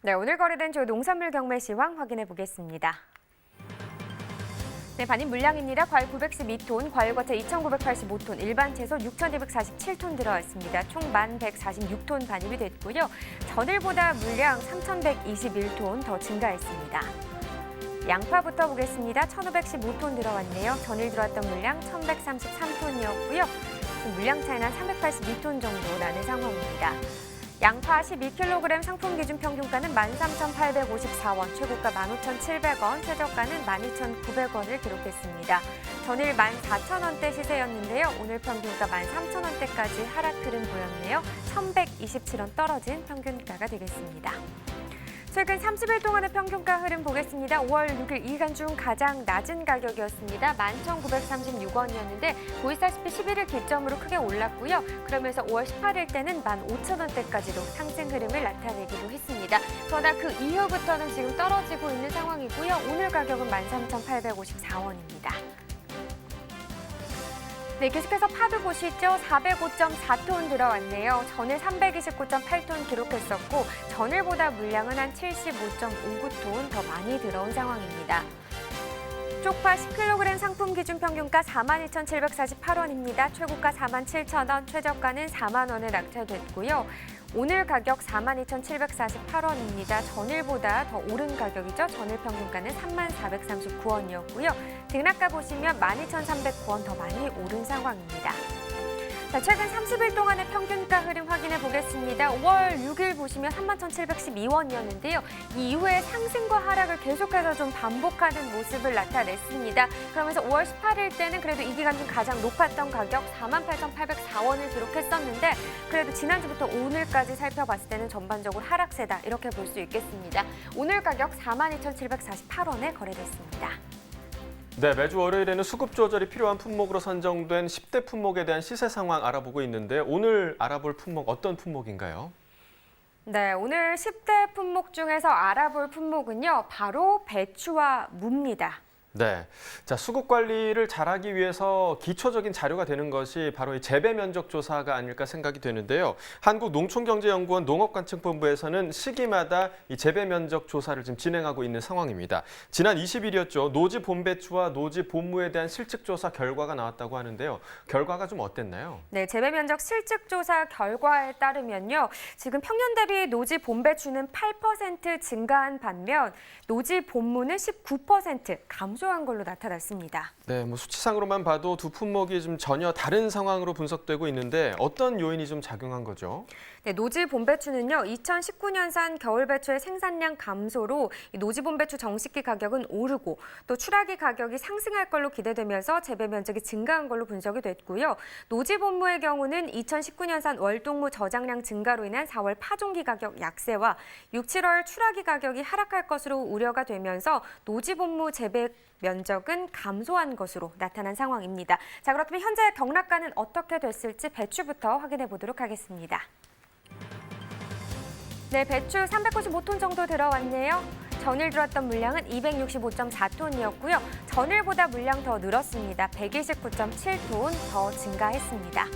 네, 오늘 거래된 주요 농산물 경매 시황 확인해 보겠습니다. 네, 반입 물량입니다. 과일 912톤, 과일과채 2,985톤, 일반 채소 6,247톤 들어왔습니다. 총 1,146톤 반입이 됐고요. 전일보다 물량 3,121톤 더 증가했습니다. 양파부터 보겠습니다. 1,515톤 들어왔네요. 전일 들어왔던 물량 1,133톤이었고요. 물량 차이는 382톤 정도 나는 상황입니다. 양파 12kg 상품 기준 평균가는 13,854원, 최고가 15,700원, 최저가는 12,900원을 기록했습니다. 전일 14,000원대 시세였는데요. 오늘 평균가 13,000원대까지 하락 흐름 보였네요. 1,127원 떨어진 평균가가 되겠습니다. 최근 30일 동안의 평균가 흐름 보겠습니다. 5월 6일 이간 중 가장 낮은 가격이었습니다. 11,936원이었는데 보이시다시피 11일 기점으로 크게 올랐고요. 그러면서 5월 18일 때는 15,000원대까지도 상승 흐름을 나타내기도 했습니다. 그러나 그 이후부터는 지금 떨어지고 있는 상황이고요. 오늘 가격은 13,854원입니다. 네, 계속해서 파도 보시죠. 405.4톤 들어왔네요. 전일 329.8톤 기록했었고 전일보다 물량은 한 75.59톤 더 많이 들어온 상황입니다. 쪽파 10kg 상품 기준 평균가 42,748원입니다. 최고가 47,000원, 최저가는 4만 원에 낙찰됐고요. 오늘 가격 42,748원입니다. 전일보다 더 오른 가격이죠. 전일 평균가는 34,439원이었고요. 등락가 보시면 12,309원 더 많이 오른 상황입니다. 자, 최근 30일 동안의 평균가 흐름 확인해 보겠습니다. 5월 6일 보시면 31,712원이었는데요. 이 이후에 상승과 하락을 계속해서 좀 반복하는 모습을 나타냈습니다. 그러면서 5월 18일 때는 그래도 이 기간 중 가장 높았던 가격 48,804원을 기록했었는데 그래도 지난주부터 오늘까지 살펴봤을 때는 전반적으로 하락세다 이렇게 볼 수 있겠습니다. 오늘 가격 42,748원에 거래됐습니다. 네, 매주 월요일에는 수급 조절이 필요한 품목으로 선정된 10대 품목에 대한 시세 상황 알아보고 있는데 오늘 알아볼 품목 어떤 품목인가요? 네, 오늘 10대 품목 중에서 알아볼 품목은요. 바로 배추와 무입니다. 네, 자 수급 관리를 잘하기 위해서 기초적인 자료가 되는 것이 바로 이 재배 면적 조사가 아닐까 생각이 되는데요. 한국농촌경제연구원 농업관측본부에서는 시기마다 이 재배 면적 조사를 지금 진행하고 있는 상황입니다. 지난 20일이었죠. 노지 봄배추와 노지 봄무에 대한 실측 조사 결과가 나왔다고 하는데요. 결과가 좀 어땠나요? 네, 재배 면적 실측 조사 결과에 따르면요. 지금 평년 대비 노지 봄배추는 8% 증가한 반면 노지 봄무는 19% 감소한 걸로 나타났습니다. 네, 뭐 수치상으로만 봐도 두 품목이 좀 전혀 다른 상황으로 분석되고 있는데 어떤 요인이 좀 작용한 거죠? 네, 노지 봄배추는요. 2019년산 겨울배추의 생산량 감소로 노지 봄배추 정식기 가격은 오르고 또 출하기 가격이 상승할 걸로 기대되면서 재배 면적이 증가한 걸로 분석이 됐고요. 노지 봄무의 경우는 2019년산 월동무 저장량 증가로 인한 4월 파종기 가격 약세와 6, 7월 출하기 가격이 하락할 것으로 우려가 되면서 노지 봄무 재배 면적은 감소한 것으로 나타난 상황입니다. 자, 그렇다면 현재 경락가는 어떻게 됐을지 배추부터 확인해 보도록 하겠습니다. 네, 배추 395톤 정도 들어왔네요. 전일 들어왔던 물량은 265.4톤이었고요. 전일보다 물량 더 늘었습니다. 129.7톤 더 증가했습니다.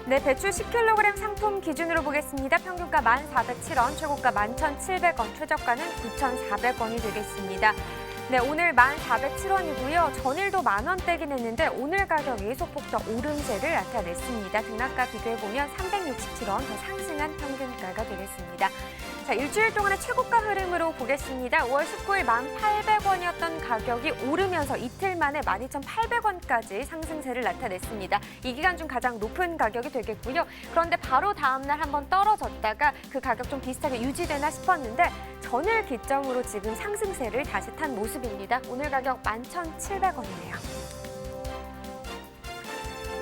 네, 배추 10kg 상품 기준으로 보겠습니다. 평균가 14,007원, 최고가 11,700원, 최저가는 9,400원이 되겠습니다. 네, 오늘 14,007원이고요. 전일도 만원대긴 했는데 오늘 가격이 소폭 더 오름세를 나타냈습니다. 등락가 비교해보면 367원 더 상승한 평균가가 되겠습니다. 자, 일주일 동안의 최고가 흐름으로 보겠습니다. 5월 19일 1,800원이었던 가격이 오르면서 이틀 만에 12,800원까지 상승세를 나타냈습니다. 이 기간 중 가장 높은 가격이 되겠고요. 그런데 바로 다음 날 한번 떨어졌다가 그 가격 좀 비슷하게 유지되나 싶었는데 전일 기점으로 지금 상승세를 다시 탄 모습입니다. 오늘 가격 11,700원이네요.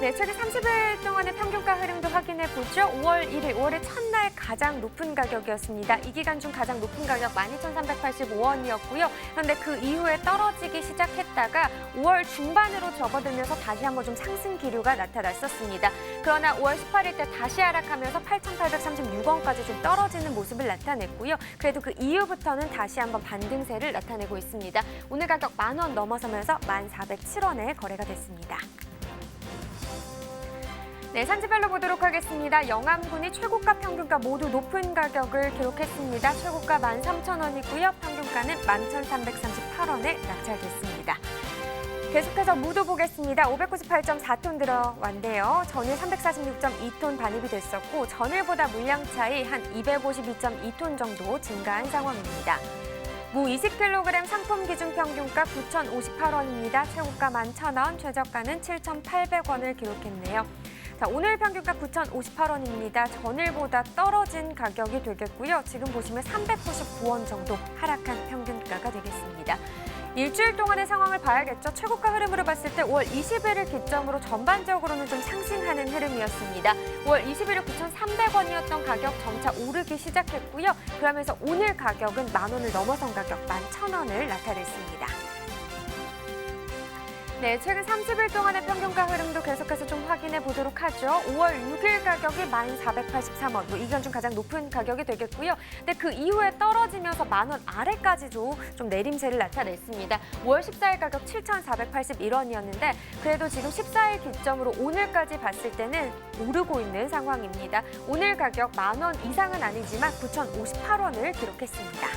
네, 최근 30일 동안의 평균가 흐름도 확인해 보죠. 5월 1일, 5월의 첫날 가장 높은 가격이었습니다. 이 기간 중 가장 높은 가격 12,385원이었고요. 그런데 그 이후에 떨어지기 시작했다가 5월 중반으로 접어들면서 다시 한번 좀 상승 기류가 나타났었습니다. 그러나 5월 18일 때 다시 하락하면서 8,836원까지 좀 떨어지는 모습을 나타냈고요. 그래도 그 이후부터는 다시 한번 반등세를 나타내고 있습니다. 오늘 가격 10,000원 넘어서면서 14,107원에 거래가 됐습니다. 네, 산지별로 보도록 하겠습니다. 영암군이 최고가 평균가 모두 높은 가격을 기록했습니다. 최고가 13,000원이고요. 평균가는 11,338원에 낙찰됐습니다. 계속해서 무도 보겠습니다. 598.4톤 들어왔는데요. 전일 346.2톤 반입이 됐었고 전일보다 물량 차이 한 252.2톤 정도 증가한 상황입니다. 무 20kg 상품 기준 평균가 9,058원입니다. 최고가 11,000원, 최저가는 7,800원을 기록했네요. 자, 오늘 평균가 9,058원입니다. 전일보다 떨어진 가격이 되겠고요. 지금 보시면 399원 정도 하락한 평균가가 되겠습니다. 일주일 동안의 상황을 봐야겠죠. 최고가 흐름으로 봤을 때 5월 20일을 기점으로 전반적으로는 좀 상승하는 흐름이었습니다. 5월 20일에 9,300원이었던 가격 점차 오르기 시작했고요. 그러면서 오늘 가격은 10,000원을 넘어선 가격 11,000원을 나타냈습니다. 네, 최근 30일 동안의 평균가 흐름도 계속해서 좀 확인해 보도록 하죠. 5월 6일 가격이 1483원, 이 기간 중 가장 높은 가격이 되겠고요. 근데 그 이후에 떨어지면서 10,000원 아래까지도 좀 내림세를 나타냈습니다. 5월 14일 가격 7,481원이었는데 그래도 지금 14일 기점으로 오늘까지 봤을 때는 오르고 있는 상황입니다. 오늘 가격 10,000원 이상은 아니지만 9,058원을 기록했습니다.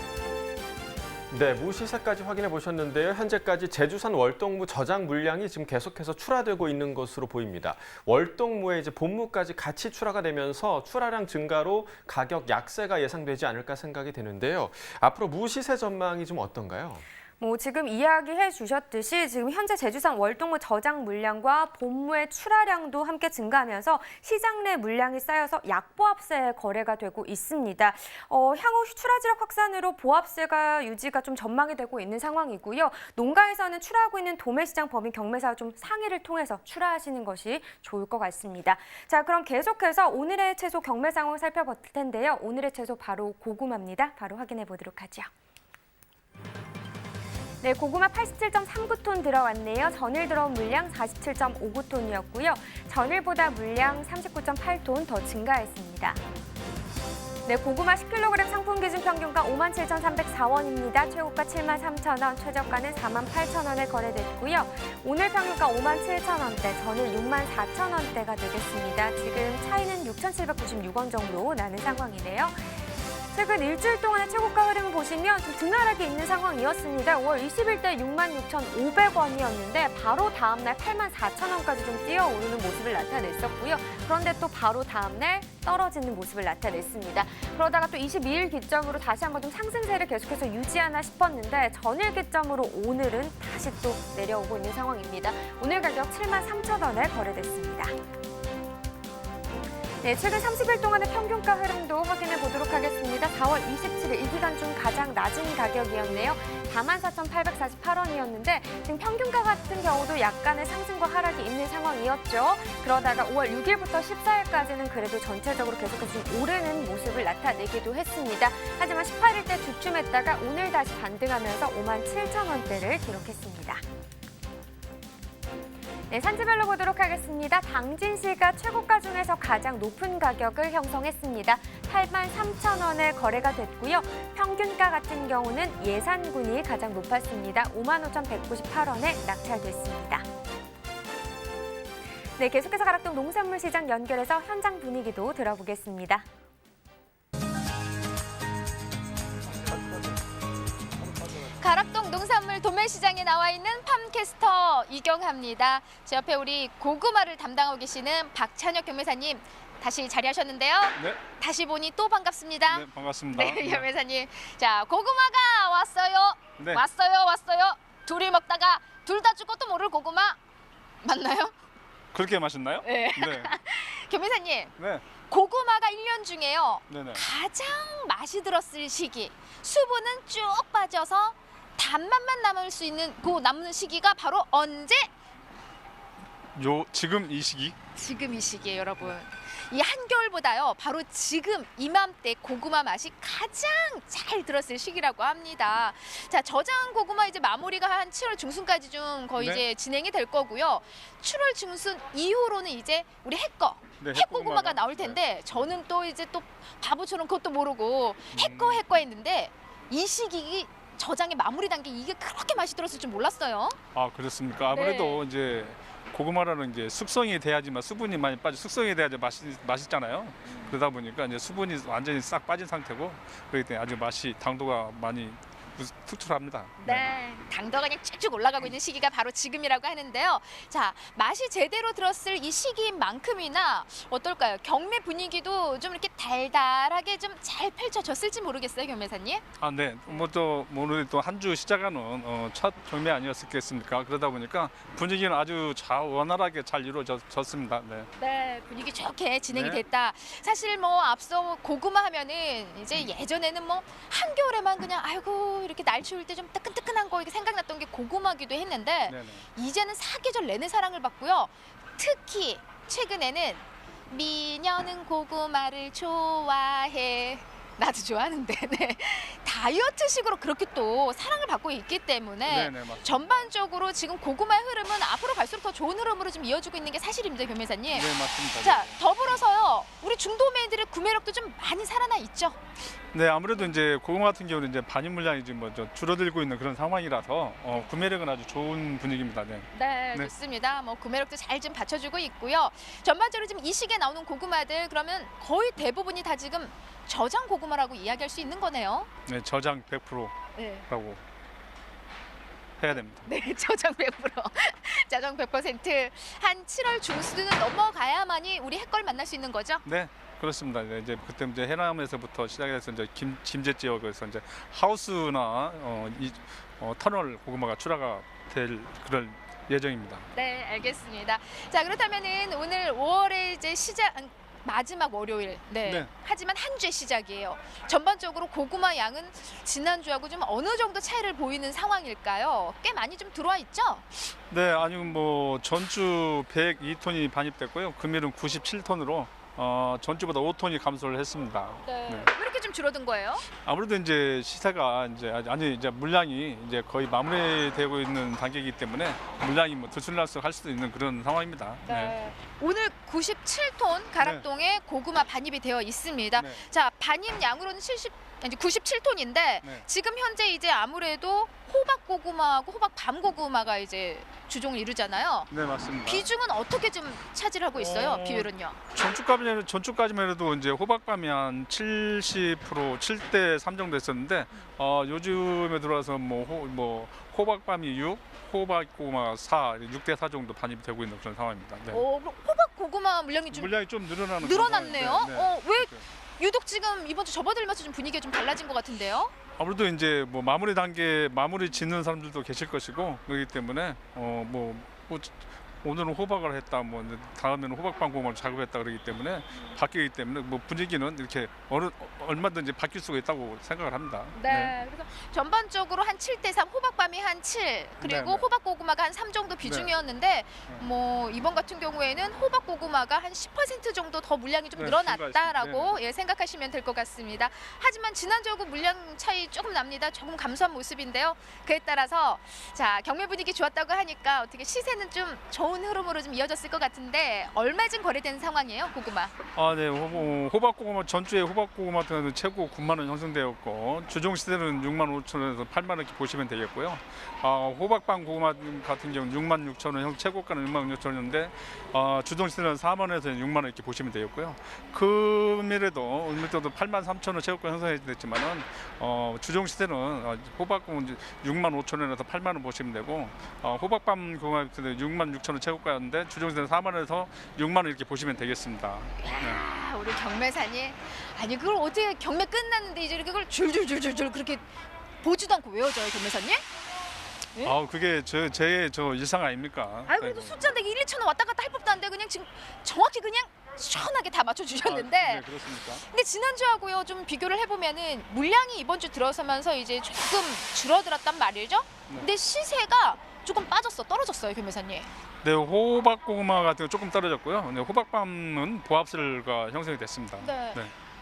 네, 무 시세까지 확인해 보셨는데요. 현재까지 제주산 월동무 저장 물량이 지금 계속해서 출하되고 있는 것으로 보입니다. 월동무에 이제 본무까지 같이 출하가 되면서 출하량 증가로 가격 약세가 예상되지 않을까 생각이 되는데요. 앞으로 무 시세 전망이 좀 어떤가요? 지금 이야기해 주셨듯이 지금 현재 제주산 월동무 저장 물량과 본무의 출하량도 함께 증가하면서 시장 내 물량이 쌓여서 약보합세 거래가 되고 있습니다. 향후 출하지력 확산으로 보합세가 유지가 좀 전망이 되고 있는 상황이고요. 농가에서는 출하하고 있는 도매시장 법인 경매사와 좀 상의를 통해서 출하하시는 것이 좋을 것 같습니다. 자, 그럼 계속해서 오늘의 채소 경매 상황을 살펴볼 텐데요. 오늘의 채소 바로 고구마입니다. 바로 확인해 보도록 하죠. 네, 고구마 87.39톤 들어왔네요. 전일 들어온 물량 47.59톤이었고요. 전일보다 물량 39.8톤 더 증가했습니다. 네, 고구마 10kg 상품 기준 평균가 57,304원입니다. 최고가 73,000원, 최저가는 48,000원에 거래됐고요. 오늘 평균가 57,000원대, 전일 64,000원대가 되겠습니다. 지금 차이는 6,796원 정도 나는 상황이네요. 최근 일주일 동안의 최고가 흐름을 보시면 좀 등하락이 있는 상황이었습니다. 5월 20일 때 66,500원이었는데 바로 다음날 84,000원까지 좀 뛰어오르는 모습을 나타냈었고요. 그런데 또 바로 다음날 떨어지는 모습을 나타냈습니다. 그러다가 또 22일 기점으로 다시 한번 좀 상승세를 계속해서 유지하나 싶었는데 전일 기점으로 오늘은 다시 또 내려오고 있는 상황입니다. 오늘 가격 73,000원에 거래됐습니다. 네, 최근 30일 동안의 평균가 흐름도 확인해 보도록 하겠습니다. 4월 27일 이 기간 중 가장 낮은 가격이었네요. 44,848원이었는데 지금 평균가 같은 경우도 약간의 상승과 하락이 있는 상황이었죠. 그러다가 5월 6일부터 14일까지는 그래도 전체적으로 계속해서 좀 오르는 모습을 나타내기도 했습니다. 하지만 18일 때 주춤했다가 오늘 다시 반등하면서 57,000원대를 기록했습니다. 네, 산지별로 보도록 하겠습니다. 당진시가 최고가 중에서 가장 높은 가격을 형성했습니다. 83,000원에 거래가 됐고요. 평균가 같은 경우는 예산군이 가장 높았습니다. 55,198원에 낙찰됐습니다. 네, 계속해서 가락동 농산물 시장 연결해서 현장 분위기도 들어보겠습니다. 가락동 농산물 도매시장에 나와 있는 팜캐스터 이경하입니다. 제 옆에 우리 고구마를 담당하고 계시는 박찬혁 경매사님 다시 자리하셨는데요. 네. 다시 보니 또 반갑습니다. 네, 반갑습니다. 네, 경매사님. 자, 고구마가 왔어요. 네. 왔어요. 둘이 먹다가 둘 다 죽어도 모를 고구마 맞나요? 그렇게 마셨나요? 네. 네. 경매사님, 네. 고구마가 1년 중에요. 네네. 가장 맛이 들었을 시기, 수분은 쭉 빠져서 단맛만 남을 수 있는 그 남는 시기가 바로 언제? 지금 이 시기? 지금 이 시기예요, 여러분. 이 한겨울보다요, 바로 지금 이맘때 고구마 맛이 가장 잘 들었을 시기라고 합니다. 자, 저장 고구마 이제 마무리가 한 7월 중순까지 좀 거의 네. 이제 진행이 될 거고요. 7월 중순 이후로는 이제 우리 해꺼. 네, 핵고구마가 나올 텐데 저는 또 이제 또 바보처럼 그것도 모르고 해꺼 했는데 이 시기 저장의 마무리 단계 이게 그렇게 맛이 들었을 줄 몰랐어요. 아, 그렇습니까? 아무래도 이제 고구마라는 게 숙성이 돼야지만 수분이 많이 빠져 숙성이 돼야지 맛있잖아요. 그러다 보니까 이제 수분이 완전히 싹 빠진 상태고 그렇기 때문에 아주 맛이 당도가 많이 특출합니다. 네, 당도가 그냥 쭉쭉 올라가고 있는 시기가 바로 지금이라고 하는데요. 자, 맛이 제대로 들었을 이 시기인 만큼이나 어떨까요? 경매 분위기도 좀 이렇게 달달하게 좀 잘 펼쳐졌을지 모르겠어요, 경매사님. 아, 네. 오늘 또 한 주 시작하는 첫 경매 아니었겠습니까? 그러다 보니까 분위기는 아주 원활하게 잘 이루어졌습니다. 네. 네, 분위기 좋게 진행이 네. 됐다. 사실 뭐 앞서 고구마 하면은 이제 예전에는 뭐 한겨울에만 그냥 아이고 이렇게 날 추울 때 좀 뜨끈뜨끈한 거 이렇게 생각났던 게 고구마기도 했는데 네네. 이제는 사계절 내내 사랑을 받고요. 특히 최근에는 미녀는 고구마를 좋아해. 나도 좋아하는데 네. 다이어트식으로 그렇게 또 사랑을 받고 있기 때문에 네네, 맞습니다. 전반적으로 지금 고구마의 흐름은 앞으로 갈수록 더 좋은 흐름으로 좀 이어지고 있는 게 사실입니다, 교매사님. 네, 맞습니다. 자, 더불어서요. 우리 중도매들의 구매력도 좀 많이 살아나 있죠. 네, 아무래도 이제 고구마 같은 경우는 이제 반입 물량이 좀 줄어들고 있는 그런 상황이라서 구매력은 아주 좋은 분위기입니다. 네. 네, 네. 좋습니다. 뭐 구매력도 잘 좀 받쳐주고 있고요. 전반적으로 지금 이 시기에 나오는 고구마들 그러면 거의 대부분이 다 지금 저장 고구마라고 이야기할 수 있는 거네요. 네, 저장 100%라고 네. 해야 됩니다. 네, 저장 100%. 저장 100%. 한 7월 중순은 넘어가야만이 우리 해걸 만날 수 있는 거죠? 네, 그렇습니다. 네, 이제 그때 이제 해남에서부터 시작해서 이제 김제 지역에서 이제 하우스나 터널 고구마가 출하가 될 그런 예정입니다. 네, 알겠습니다. 자, 그렇다면은 오늘 5월에 이제 마지막 월요일. 네. 네. 하지만 한 주의 시작이에요. 전반적으로 고구마 양은 지난주하고 좀 어느 정도 차이를 보이는 상황일까요? 꽤 많이 좀 들어와 있죠? 네, 아니 뭐 전주 102톤이 반입됐고요. 금일은 97톤으로 전주보다 5톤이 감소를 했습니다. 네. 네. 왜 이렇게 좀 줄어든 거예요? 아무래도 이제 시세가 이제 물량이 이제 거의 마무리되고 있는 단계이기 때문에 물량이 뭐 들쑥날쑥할 수도 있는 그런 상황입니다. 네. 오늘 97톤 가락동에 고구마 반입이 되어 있습니다. 네. 자, 반입 양으로는 97톤인데 네. 지금 현재 이제 아무래도 호박 고구마하고 호박 밤 고구마가 이제 주종을 이루잖아요. 네, 맞습니다. 비중은 어떻게 좀 차지하고 있어요? 비율은요? 전주까지만 해도 이제 호박밤이 한 70% 7대 3 정도 했었는데 요즘에 들어와서 뭐 호박밤이 6, 호박고구마 4, 6대 4 정도 반입이 되고 있는 그런 상황입니다. 네. 호박 고구마 물량이 좀 물량이 좀 늘어나는 늘어났네요. 그런 상황인데, 네. 왜 유독 지금 이번 주 접어들면서 좀 분위기가 좀 달라진 것 같은데요? 아무래도 이제 뭐 마무리 짓는 사람들도 계실 것이고 그렇기 때문에 오늘은 호박을 했다, 뭐 다음에는 호박빵 고구마를 작업했다 그러기 때문에 바뀌기 때문에 뭐 분위기는 이렇게 얼마든지 바뀔 수가 있다고 생각을 합니다. 네. 그래서 전반적으로 한 7대 3, 호박밤이 한 7, 그리고 네, 네. 호박고구마가 한 3 정도 비중이었는데 뭐 이번 같은 경우에는 호박고구마가 한 10% 정도 더 물량이 좀 네, 늘어났다라고 생각하시면 될 것 같습니다. 하지만 지난주하고 물량 차이 조금 납니다. 조금 감소한 모습인데요. 그에 따라서 자, 경매 분위기 좋았다고 하니까 어떻게 시세는 좀 좋은 흐름으로 좀 이어졌을 것 같은데 얼마쯤 거래된 상황이에요, 고구마? 아, 네. 호박고구마 전주에 호박고구마 같은 경우는 최고 9만 원 형성되었고 주종 시세는 6만 5천 원에서 8만 원 이렇게 보시면 되겠고요. 호박빵 고구마 같은 경우는 6만 6천 원, 최고가는 6만 6천 원인데 주종 시세는 4만 원에서 6만 원 이렇게 보시면 되겠고요. 금일에도 8만 3천 원 최고가 형성됐지만은 주종 시세는 호박고구마 6만 5천 원에서 8만 원 보시면 되고 호박빵 고구마 같은 6만 6천 원 최고가였는데 주종 시세는 4만 원에서 6만 원 이렇게 보시면 되겠습니다. 야, 우리 경매사님. 아니 그걸 어떻게 경매 끝났는데 이제 그걸 줄줄줄줄줄 그렇게 보지도 않고 외워줘요, 경매사님? 네? 그게 저 일상 아닙니까? 아이 그래도 숫자인데 1, 2천 원 왔다 갔다 할 법도 안 돼. 그냥 지금 정확히 그냥 시원하게 다 맞춰주셨는데 네, 그렇습니까? 근데 지난주하고요 좀 비교를 해보면은 물량이 이번 주 들어서면서 이제 조금 줄어들었단 말이죠. 네. 근데 시세가 조금 떨어졌어요, 경매사님. 네, 호박고구마 같은 거 조금 떨어졌고요. 네, 호박밤은 보합설가 형성이 됐습니다. 네.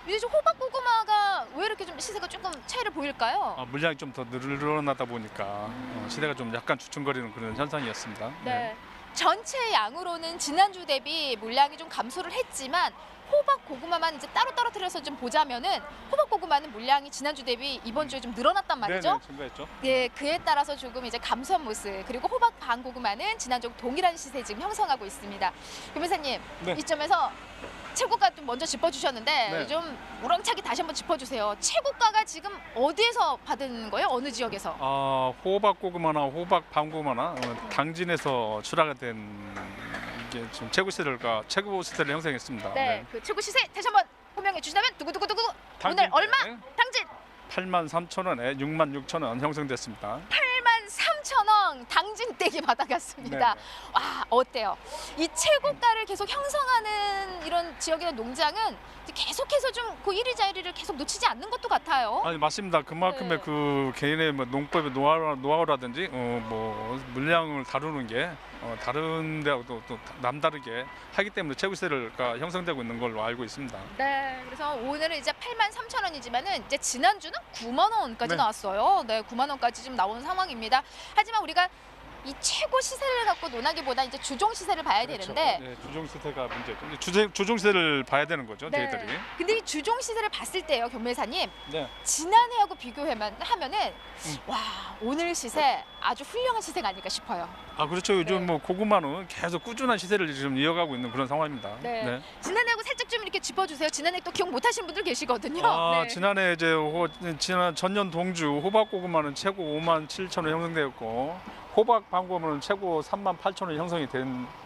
이제 좀 호박고구마가 왜 이렇게 좀 시세가 조금 차이를 보일까요? 물량이 좀 더 늘어나다 보니까 시대가 좀 약간 주춤거리는 그런 현상이었습니다. 네. 전체 양으로는 지난주 대비 물량이 좀 감소를 했지만 호박 고구마만 이제 따로 떨어뜨려서 좀 보자면은 호박 고구마는 물량이 지난주 대비 이번 주에 좀 늘어났단 말이죠. 네네, 증가했죠. 네, 그에 따라서 조금 이제 감소한 모습. 그리고 호박 반 고구마는 지난주 동일한 시세 지금 형성하고 있습니다. 변호사님, 네. 이 점에서 최고가 좀 먼저 짚어주셨는데 네. 좀 우렁차게 다시 한번 짚어주세요. 최고가가 지금 어디에서 받은 거예요? 어느 지역에서? 호박 고구마나 호박 밤고구마나 당진에서 출하가 된 이게 지금 최고 시세를 형성했습니다. 네, 그 최고 시세 다시 한번 호명해 주시다면 두구두구두구 오늘 얼마? 당진 83,000원에 66,000원 형성됐습니다. 83,000원 당진댁이 받아갔습니다. 네. 와, 어때요? 이 최고가를 계속 형성하는 이런 지역이나 농장은 계속해서 좀 그 1위 자리를 계속 놓치지 않는 것도 같아요. 아니 맞습니다. 그만큼의 네. 그 개인의 뭐 농법의 노하우라든지 뭐 물량을 다루는 게 다른 데하고도 또 남다르게 하기 때문에 최고 시세가 형성되고 있는 걸로 알고 있습니다. 네, 그래서 오늘은 이제 83,000원이지만은 이제 지난주는 9만 원까지 네. 나왔어요. 네, 9만 원까지 지금 나오는 상황입니다. 하지만 우리가 이 최고 시세를 갖고 논하기보다 이제 주종 시세를 봐야 되는데 네, 주종 시세가 문제죠. 이제 주종 시세를 봐야 되는 거죠, 네. 저희들이. 근데 이 주종 시세를 봤을 때요, 경매사님, 네. 지난해하고 하면은 와, 오늘 시세 아주 훌륭한 시세가 아닐까 싶어요. 그렇죠. 요즘 네. 뭐 고구마는 계속 꾸준한 시세를 지금 이어가고 있는 그런 상황입니다. 네. 지난해하고 살짝 좀 이렇게 짚어주세요. 지난해 또 기억 못하시는 분들 계시거든요. 네. 지난해 이제 지난 전년 동주 호박 고구마는 최고 57,000원 형성되었고 호박 밤고구마는 최고 38,000원 형성이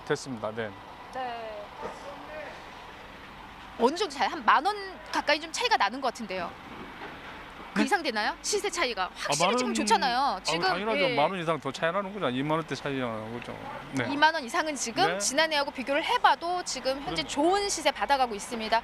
됐습니다. 네. 네. 어느 정도 차이? 한 10,000원 가까이 좀 차이가 나는 것 같은데요. 그 네? 이상 되나요? 시세 차이가 확실히 만 지금 원- 좋잖아요. 지금 당연하죠. 예. 10,000원 이상 더 차이 나는 거죠. 2만 원대 차이 나는 거죠. 네. 2만 원 이상은 지금 네. 지난해하고 비교를 해봐도 지금 현재 그럼. 좋은 시세 받아가고 있습니다.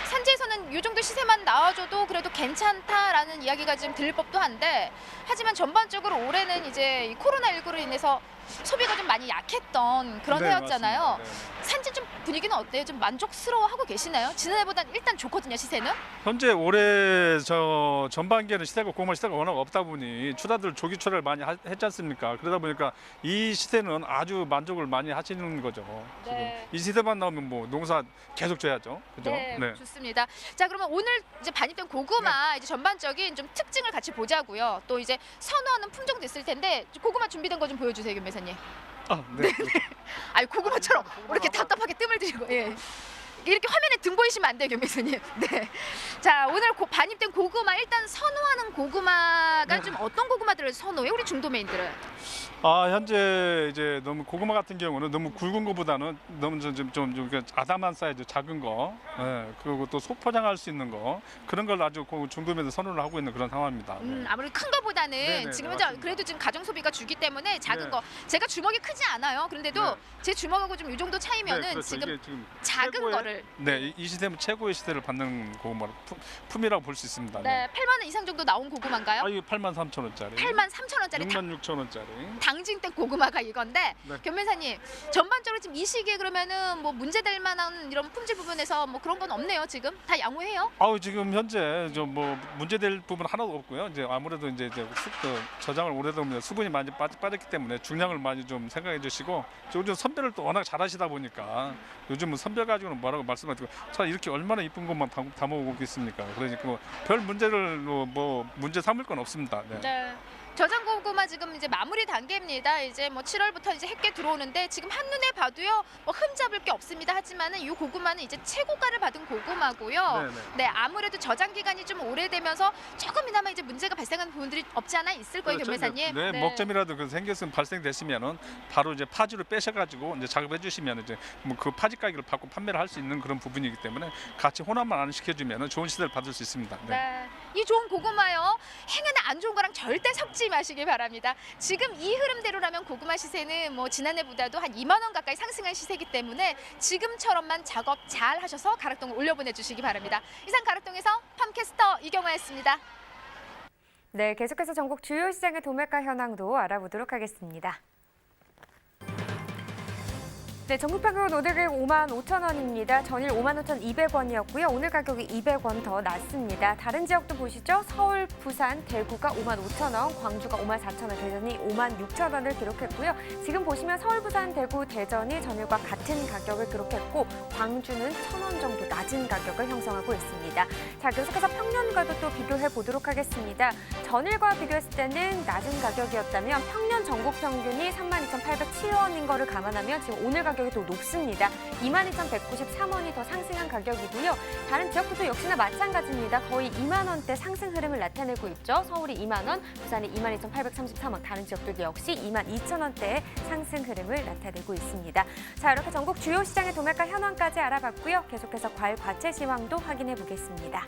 산지에서는 이 정도 시세만 나와줘도 그래도 괜찮다라는 이야기가 지금 들릴 법도 한데 하지만 전반적으로 올해는 이제 이 코로나19로 인해서 소비가 좀 많이 약했던 그런 네, 해였잖아요. 맞습니다. 네. 산지 좀 분위기는 어때요? 좀 만족스러워하고 계시나요? 지난해보다는 일단 좋거든요, 시세는. 현재 올해 전반기에는 고구마 시세가 워낙 없다 보니 추다들 조기 출하를 많이 했지 않습니까? 그러다 보니까 이 시세는 아주 만족을 많이 하시는 거죠. 네. 지금 이 시세만 나오면 뭐 농사 계속 줘야죠. 그죠? 네, 좋습니다. 자, 그러면 오늘 이제 반입된 고구마 이제 전반적인 좀 특징을 같이 보자고요. 또 이제 선호하는 품종도 있을 텐데 고구마 준비된 거 좀 보여주세요, 김매사님. 네. 아니 고구마처럼 이렇게 답답하게 뜸을 들이고 이렇게 화면에 등 보이시면 안 돼요, 경매사님. 네. 자, 오늘 반입된 고구마 일단 선호하는 고구마가 좀 어떤 고구마들을 선호해? 우리 중도메인들은. 현재 이제 너무 고구마 같은 경우는 너무 굵은 거보다는 너무 좀 아담한 사이즈 작은 거, 그리고 또 소포장할 수 있는 거 그런 걸 아주 중도면에서 선호를 하고 있는 그런 상황입니다. 네. 아무래도 큰 거보다는 네네, 지금 네, 현재 맞습니다. 그래도 지금 가정 소비가 주기 때문에 작은 네. 거. 제가 주먹이 크지 않아요. 그런데도 네. 제 주먹하고 좀 이 정도 차이면은 네, 그렇죠. 지금 이게 지금 작은 거를. 네, 이 시대는 최고의 시대를 받는 고구마 품이라고 볼 수 있습니다. 네, 8만 원 이상 정도 나온 고구마인가요? 이게 83,000원짜리. 83,000원짜리 66,000원짜리. 당진땡 고구마가 이건데 네. 변매사님 전반적으로 지금 이 시기에 그러면은 뭐 문제될 만한 이런 품질 부분에서 뭐 그런 건 없네요. 지금 다 양호해요. 지금 현재 뭐 문제될 부분 하나도 없고요. 이제 아무래도 이제 저장을 오래되면 수분이 많이 빠졌기 때문에 중량을 많이 좀 생각해 주시고 요즘 선별을 또 워낙 잘하시다 보니까 요즘은 선별 가지고는 뭐라고 말씀하시고 자 이렇게 얼마나 이쁜 것만 담아오고 있습니까? 그러니까 별 문제를 뭐 문제 삼을 건 없습니다. 네. 네. 저장 고구마 지금 이제 마무리 단계입니다. 이제 뭐 7월부터 이제 햇게 들어오는데 지금 한눈에 봐도요 뭐 흠잡을 게 없습니다. 하지만은 이 고구마는 이제 최고가를 받은 고구마고요. 네네. 네, 아무래도 저장 기간이 좀 오래되면서 조금이나마 이제 문제가 발생하는 부분들이 없지 않아 있을 거예요, 그렇죠. 경매사님. 네, 먹점이라도 발생됐으면은 바로 이제 파지로 빼셔가지고 이제 작업해 주시면 이제 뭐 그 파지 가격을 받고 판매를 할 수 있는 그런 부분이기 때문에 같이 혼합만 안 시켜주면은 좋은 시세를 받을 수 있습니다. 네. 네. 이 좋은 고구마요. 행여나 안 좋은 거랑 절대 섞지 마시길 바랍니다. 지금 이 흐름대로라면 고구마 시세는 뭐 지난해보다도 한 2만 원 가까이 상승한 시세이기 때문에 지금처럼만 작업 잘 하셔서 가락동을 올려보내 주시기 바랍니다. 이상 가락동에서 팜캐스터 이경화였습니다. 네, 계속해서 전국 주요 시장의 도매가 현황도 알아보도록 하겠습니다. 네, 전국 평균 오늘은 55,000원입니다. 전일 55,200원이었고요. 오늘 가격이 200원 더 낮습니다. 다른 지역도 보시죠. 서울, 부산, 대구가 55,000원, 광주가 54,000원, 대전이 56,000원을 기록했고요. 지금 보시면 서울, 부산, 대구, 대전이 전일과 같은 가격을 기록했고 광주는 1,000원 정도 낮은 가격을 형성하고 있습니다. 자, 계속해서 평년과도 또 비교해 보도록 하겠습니다. 전일과 비교했을 때는 낮은 가격이었다면 평년 전국 평균이 32,807원인 거를 감안하면 지금 오늘 가격이 더 높습니다. 22,193원이 더 상승한 가격이고요. 다른 지역부도 역시나 마찬가지입니다. 거의 2만 원대 상승 흐름을 나타내고 있죠. 서울이 2만 원, 부산이 22,833원, 다른 지역들도 역시 22,000원대의 상승 흐름을 나타내고 있습니다. 자, 이렇게 전국 주요 시장의 도매가 현황까지 알아봤고요. 계속해서 과일 과채 시황도 확인해 보겠습니다.